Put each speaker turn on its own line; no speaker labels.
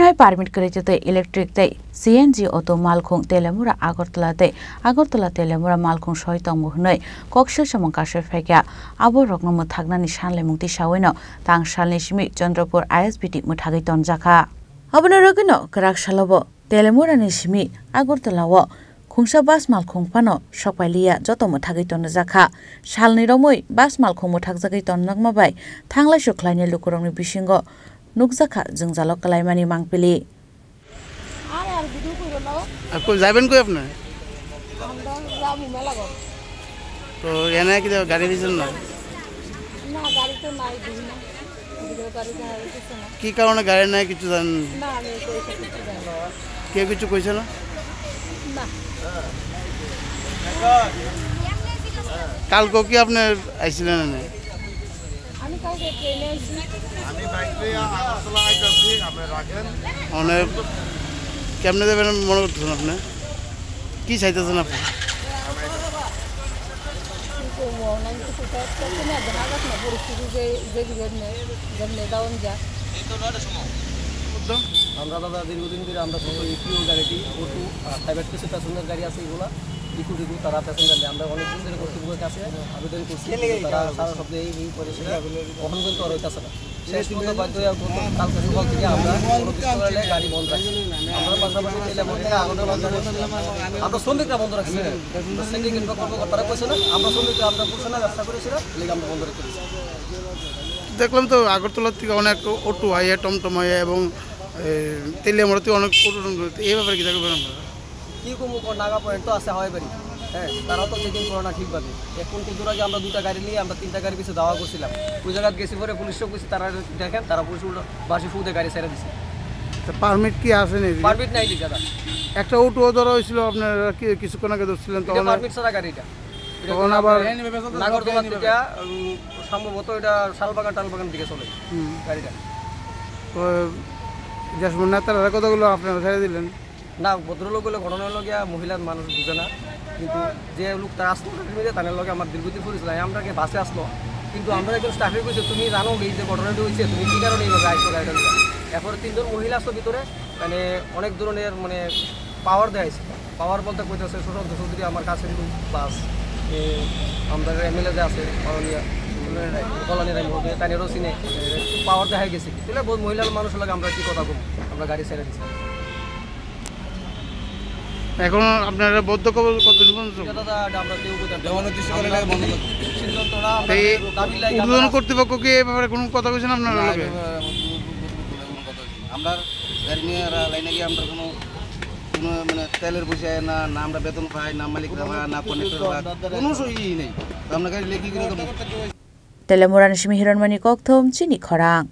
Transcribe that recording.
high permit করে যেতে electric দেয় সিএনজি অটো মালখং তেলেমুরা আগরতলা তেলেমুরা মালখং সহিতং মুহनै কক্সেল সমং কাশে ফাইকা আবো রকনম থাকনানি সানলে মুক্তি সাওয়ैनो तां सालनि सिमि चंद्रपुर आईएसबीटी मुथागै तनजाखा अबनो रगनो कराक सालबो तेलेमुरानि सिमि আগরতলাও खुंसा बास मालखं फानो सकपाइलिया जत मुथागै तनजाखा सालनि रमै बास मालखं मुथागजागै तननागमाबाय थांलाय सुख्लायनि लुकुरंनि बिसिंगो नुकजाखा जोंजाल कलाइमानि मांपिलि
कोई যাবেন কই আপনি তো এনে কি গাড়ি দিছেন না
না গাড়ি তো নাই দিন না ভিডিও গাড়ি যাচ্ছে না
কি কারণে গাড়ি নাই কিছু জানেন
না আমি কইছি কিছু জানি না
কে কিছু কইছে না
না
কালকে কি আপনি আইছিলেন না
আমি কালকে ট্রেনে আইছি
আমি বাইক নিয়ে আগরতলা আইতাছি আপনি রাখেন অনেক কেমনে যাবেন মনে করতেছেন আপনি কি চাইতেছেন আপনি
আমরা দাদা দীর্ঘদিন ধরে আমরা ইপিও গাড়িটি অটো প্রাইভেট কিছু প্যাসেঞ্জার গাড়ি আছে এগুলো ইকু তারা প্যাসেঞ্জার নেই আমরা অনেকদিন ধরে কর্তৃপক্ষের কাছে আবেদন করছি তারা সারা শব্দে এই পরিষেবা কখন কিন্তু আর হইতেছে না শেষ পর্যন্ত বাধ্য হয়ে কালকে সকাল থেকে আমরা গাড়ি বন্ধ রাখছি আমরা পাশাপাশি আমরা শ্রমিকরা বন্ধ রাখছি সিন্ডিকেট বা কর্মকর্তারা কইছে না আমরা শ্রমিকরা আমরা বলছে না ব্যবসা করেছিলাম লেগে আমরা বন্ধ রেখেছি
দেখলাম তো আগরতলা থেকে অনেক অটো আইয়া টমটম আইয়া এবং তেলিয়ামুড়াতে অনেক এই ব্যাপারে কি দেখবেন আপনারা
কি নাগা পয়েন্ট তো আছে হয় বাড়ি হ্যাঁ তারাও তো চেকিং করে না ঠিকভাবে এখন কিন্তু আগে আমরা 2টা গাড়ি নিয়ে আমরা 3টা গাড়ি পিছু দাওয়া করছিলাম ওই জায়গায় গেছি পরে পুলিশও গেছি তারা দেখেন তারা পুলিশ বাসি ফুটে গাড়ি ছেড়ে দিচ্ছে
পারমিট কি আছে না
পারমিট নাই লিখা দাদা
একটা অটো ধরা হয়েছিল আপনারা কিছুক্ষণ আগে ধরছিলেন তখন
পারমিট ছাড়া গাড়িটা
তখন আবার
নাগরদোলা থেকে সম্ভবত এটা টালবাগান দিকে চলে গাড়িটা
তো যেসব নেতারা কতগুলো আপনারা ছেড়ে দিলেন
না ভদ্রলোকগুলো ঘটনা হলো গিয়া মহিলার মানুষ বুঝে না কিন্তু যে লোক তার আসলো তাদের লগে আমার দীর্ঘদিন পরিচয় আমরা বাসে আসলো কিন্তু আমরা একজন স্টাফে কইছি তুমি জানো এই যে ঘটনাটা হয়েছে তুমি কী কারণে এইভাবে আইসো গাড়িটা এরপরে 3 জন মহিলা আসলো ভিতরে মানে অনেক ধরনের মানে পাওয়ার দেখাইছে পাওয়ার বলতে কইতেছে সুশান্ত চৌধুরী আমার কাছে কিন্তু বাস আমাদের এমএলএ যে আছে কলোনির তানেরও চিনে পাওয়ার দেখা গেছে তাহলে মহিলার মানুষের লাগে আমরা কি কথা বলবো আমরা গাড়ি ছেড়ে দিচ্ছি
এখন আপনারা বদ্ধ কবল কতদিন উদ্বোধন কর্তৃপক্ষ কি এ ব্যাপারে কোনো কথা বলছেন আপনারা
আমরা গাড়ি নিয়ে লাইনে গিয়ে আমরা কোনো মানে তেলের পয়সা না আমরা বেতন পাই না মালিক না কন্ডাক্টর কোনো সই নেই আমরা গাড়ি লেগে
Telemurani Shimi Hiranmani Kokthom Chini Khorang